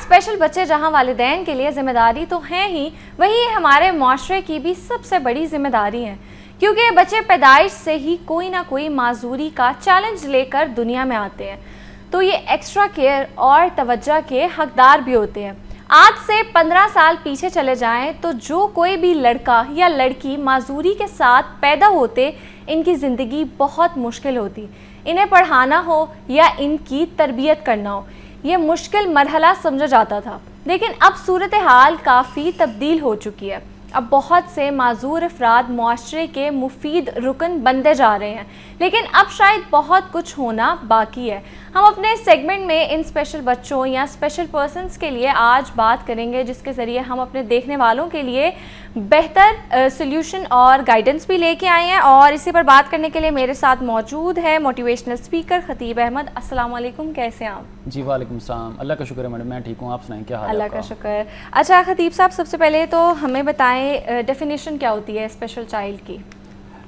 Special बच्चे जहां वालिदैन के लिए जिम्मेदारी तो हैं ही, वही हमारे माशरे की भी सबसे बड़ी जिम्मेदारी है, क्योंकि बच्चे पैदाइश से ही कोई ना कोई माजूरी का चैलेंज लेकर दुनिया में आते हैं, तो ये एक्स्ट्रा केयर और तवज्जो के हकदार भी होते हैं। आज से 15 साल पीछे चले जाएं तो जो कोई भी लड़का या लड़की माजूरी के साथ पैदा होते, इनकी ज़िंदगी बहुत मुश्किल होती। इन्हें पढ़ाना हो या इनकी तरबियत करना हो, ये मुश्किल मरहला समझा जाता था। लेकिन अब सूरत हाल काफ़ी तब्दील हो चुकी है। अब बहुत से माजूर अफराद मुआशरे के मुफीद रुकन बनते जा रहे हैं, लेकिन अब शायद बहुत कुछ होना बाकी है। हम अपने सेगमेंट में इन स्पेशल बच्चों या स्पेशल पर्सन्स के लिए आज बात करेंगे, जिसके ज़रिए हम अपने देखने वालों के लिए बेहतर सॉल्यूशन और गाइडेंस भी लेके आए हैं। और इसी पर बात करने के लिए मेरे साथ मौजूद है मोटिवेशनल स्पीकर खतीब अहमद। अस्सलाम वालेकुम, कैसे हैं आप? जी वालेकुम सलाम, अल्लाह का शुक्र है मैडम, मैं ठीक हूँ, आप सुनाएं क्या हाल है? अल्लाह का शुक्र। अच्छा खतीब साहब, सबसे पहले तो हमें बताएं डेफिनेशन क्या होती है स्पेशल चाइल्ड की?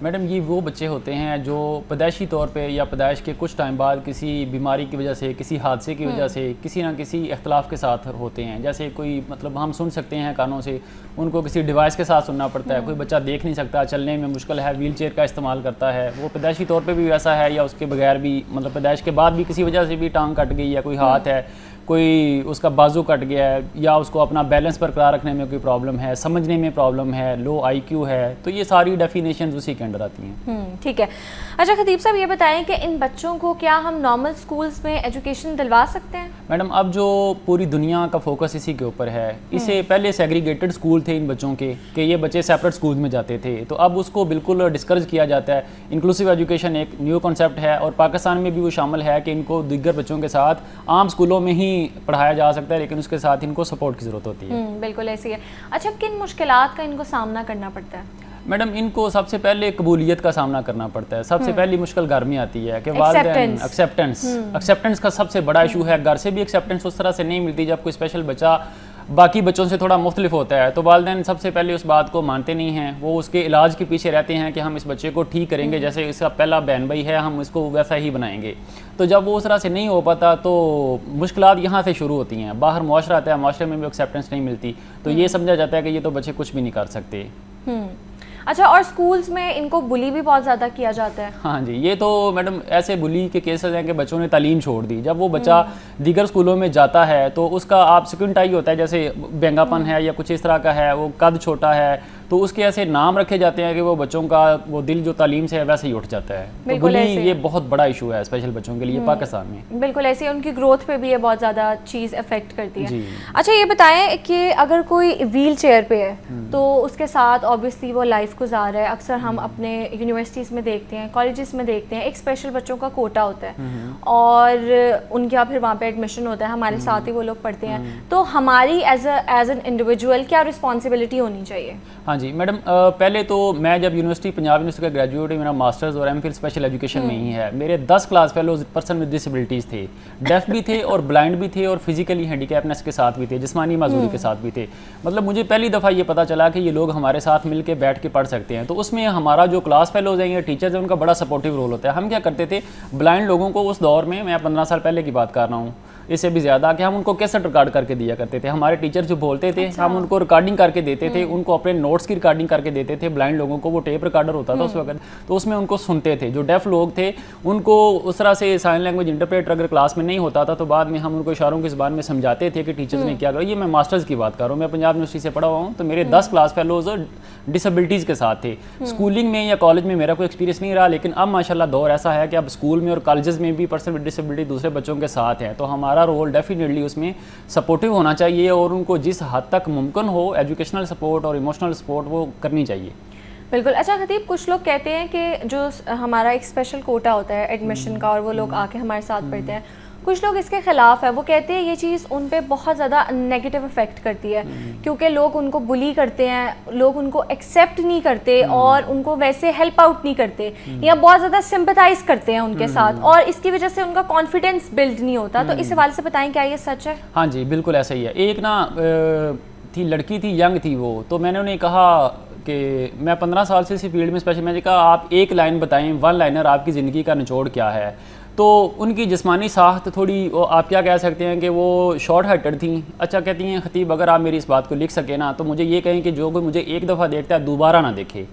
मैडम ये वो बच्चे होते हैं जो पैदाइशी तौर पे या पैदाइश के कुछ टाइम बाद किसी बीमारी की वजह से, किसी हादसे की वजह से, किसी ना किसी इख्तलाफ के साथ होते हैं। जैसे कोई मतलब हम सुन सकते हैं कानों से, उनको किसी डिवाइस के साथ सुनना पड़ता है। कोई बच्चा देख नहीं सकता, चलने में मुश्किल है, व्हील चेयर का इस्तेमाल करता है, वो पैदाइशी तौर पर भी वैसा है, या उसके बगैर भी मतलब पैदाइश के बाद भी किसी वजह से भी टांग कट गई, या कोई हाथ है, कोई उसका बाजू कट गया है, या उसको अपना बैलेंस बरकरार रखने में कोई प्रॉब्लम है, समझने में प्रॉब्लम है, लो आईक्यू है, तो ये सारी डेफिनेशंस उसी के अंडर आती हैं। ठीक है। अच्छा खतीब साहब, ये बताएं कि इन बच्चों को क्या हम नॉर्मल स्कूल्स में एजुकेशन दिलवा सकते हैं? मैडम अब जो पूरी दुनिया का फोकस इसी के ऊपर है। इससे पहले सेग्रीगेटेड स्कूल थे इन बच्चों के, कि ये बच्चे सेपरेट स्कूल में जाते थे, तो अब उसको बिल्कुल डिस्करेज किया जाता है। इंक्लूसिव एजुकेशन एक न्यू कॉन्सेप्ट है, और पाकिस्तान में भी वो शामिल है कि इनको दीगर बच्चों के साथ आम स्कूलों में ही पढ़ाया जा सकता है, लेकिन उसके साथ इनको सपोर्ट की ज़रूरत होती है। बिल्कुल ऐसी है। अच्छा, किन मुश्किलात का इनको सामना करना पड़ता है? मैडम इनको सबसे पहले कबूलियत का सामना करना पड़ता है। सबसे पहली मुश्किल घर में आती है कि वालिदैन एक्सेप्टेंस का सबसे बड़ा इशू है। घर से भी एक्सेप्टेंस उस तरह से नहीं मिलती। जब कोई स्पेशल बच्चा बाकी बच्चों से थोड़ा मुख्तलिफ होता है, तो वालिदैन सबसे पहले उस बात को मानते नहीं हैं। वो उसके इलाज के पीछे रहते हैं कि हम इस बच्चे को ठीक करेंगे, जैसे इसका पहला बहन भाई है, हम इसको वैसा ही बनाएंगे। तो जब वो उस तरह से नहीं हो पाता, तो मुश्किलात यहाँ से शुरू होती हैं। बाहर मुआशरा आता है, मुआशरे में भी एक्सेप्टेंस नहीं मिलती, तो ये समझा जाता है कि ये तो बच्चे कुछ भी नहीं कर सकते। अच्छा, और स्कूल्स में इनको बुली भी बहुत ज़्यादा किया जाता है? हाँ जी, ये तो मैडम ऐसे बुली के केसेस हैं कि बच्चों ने तालीम छोड़ दी। जब वो बच्चा दीगर स्कूलों में जाता है, तो उसका आप सिक्वेंटाई होता है, जैसे बेंगापन है या कुछ इस तरह का है, वो कद छोटा है, तो उसके ऐसे नाम रखे जाते हैं कि वो बच्चों का वो दिल जो तालीम से है वैसे ही उठ जाता है। तो बुली ये बहुत बड़ा इशू है स्पेशल बच्चों के लिए पाकिस्तान में। बिल्कुल ऐसे उनकी ग्रोथ पे भी ये बहुत ज़्यादा चीज़ अफेक्ट करती है। अच्छा, ये बताएं कि अगर कोई व्हील चेयर पे है, तो उसके साथ ऑब्वियसली वो लाइफ गुजार रहा है। अक्सर हम अपने यूनिवर्सिटीज़ में देखते हैं, कॉलेजेस में देखते हैं, एक स्पेशल बच्चों का कोटा होता है और उनका फिर वहाँ पे एडमिशन होता है, हमारे साथ ही वो लोग पढ़ते हैं। तो हमारी एज एन इंडिविजुअल क्या रिस्पॉन्सिबिलिटी होनी चाहिए? हाँ जी मैडम, पहले तो मैं जब यूनिवर्सिटी पंजाब यूनिवर्सिटी का ग्रेजुएट है, मेरा मास्टर्स और एमफिल स्पेशल एजुकेशन में ही है। मेरे 10 class fellows person with disabilities थे, डेफ भी थे और ब्लाइंड भी थे और फिजिकली हैंडीकैपनेस के साथ भी थे, जिस्मानी माजूरी के साथ भी थे। मतलब मुझे पहली दफ़ा ये पता चला कि ये लोग हमारे साथ मिल के बैठ के पढ़ सकते हैं। तो उसमें हमारा जो क्लास फेलोज हैं या टीचर्स हैं, उनका बड़ा सपोर्टिव रोल होता है। हम क्या करते थे, ब्लाइंड लोगों को उस दौर में, मैं 15 साल पहले की बात कर रहा हूँ, इससे भी ज़्यादा, कि हम उनको कैसेट रिकॉर्ड करके दिया करते थे। हमारे टीचर जो बोलते थे, हम उनको रिकॉर्डिंग करके देते थे, उनको अपने नोट्स की रिकॉर्डिंग करके देते थे। ब्लाइंड लोगों को वो टेप रिकॉर्डर होता था उस वक्त, तो उसमें उनको सुनते थे। जो डेफ लोग थे उनको उस तरह से साइन लैंग्वेज इंटरप्रेटर अगर क्लास में नहीं होता था, तो बाद में हम उनको इशारों की ज़बान में समझाते थे कि टीचर्स ने क्या करा। ये मैं मास्टर्स की बात कर रहा हूँ, मैं पंजाब यूनिवर्सिटी से पढ़ा हुआ हूँ, तो मेरे 10 क्लास फेलोज डिसेबिलिटीज़ के साथ थे। स्कूलिंग में या कॉलेज में मेरा कोई एक्सपीरियंस नहीं रहा, लेकिन अब माशाल्लाह दौर ऐसा है कि अब स्कूल में और कॉलेजेस में भी पर्सन विद डिसेबिलिटी दूसरे बच्चों के साथ हैं। तो हमारा रोल डेफिनेटली उसमें सपोर्टिव होना चाहिए, और उनको जिस हद तक मुमकिन हो एजुकेशनल सपोर्ट और इमोशनल सपोर्ट वो करनी चाहिए। बिल्कुल। अच्छा खतीब, कुछ लोग कहते हैं कि जो हमारा एक स्पेशल कोटा होता है एडमिशन का, और वो लोग आके हमारे साथ पढ़ते हैं, कुछ लोग इसके खिलाफ है। वो कहते हैं ये चीज़ उन पे बहुत ज़्यादा नेगेटिव इफेक्ट करती है, क्योंकि लोग उनको बुली करते हैं, लोग उनको एक्सेप्ट नहीं करते और उनको वैसे हेल्प आउट नहीं करते, या बहुत ज़्यादा सिंपथाइज करते हैं उनके साथ, और इसकी वजह से उनका कॉन्फिडेंस बिल्ड नहीं होता। तो इस हवाले से बताएं, क्या ये सच है? हाँ जी बिल्कुल ऐसा ही है। एक ना थी लड़की थी, यंग थी वो, तो मैंने उन्हें कहा कि मैं 15 साल से इसी फील्ड में स्पेशल, मैंने कहा आप एक लाइन बताएं, वन लाइनर आपकी ज़िंदगी का निचोड़ क्या है। तो उनकी जिस्मानी साख्त थोड़ी आप क्या कह सकते हैं कि वो शॉर्ट हार्टेड थी। अच्छा कहती हैं खतीब, अगर आप मेरी इस बात को लिख सके ना तो मुझे ये कहें कि जो कोई मुझे एक दफ़ा देखता है दोबारा ना देखे।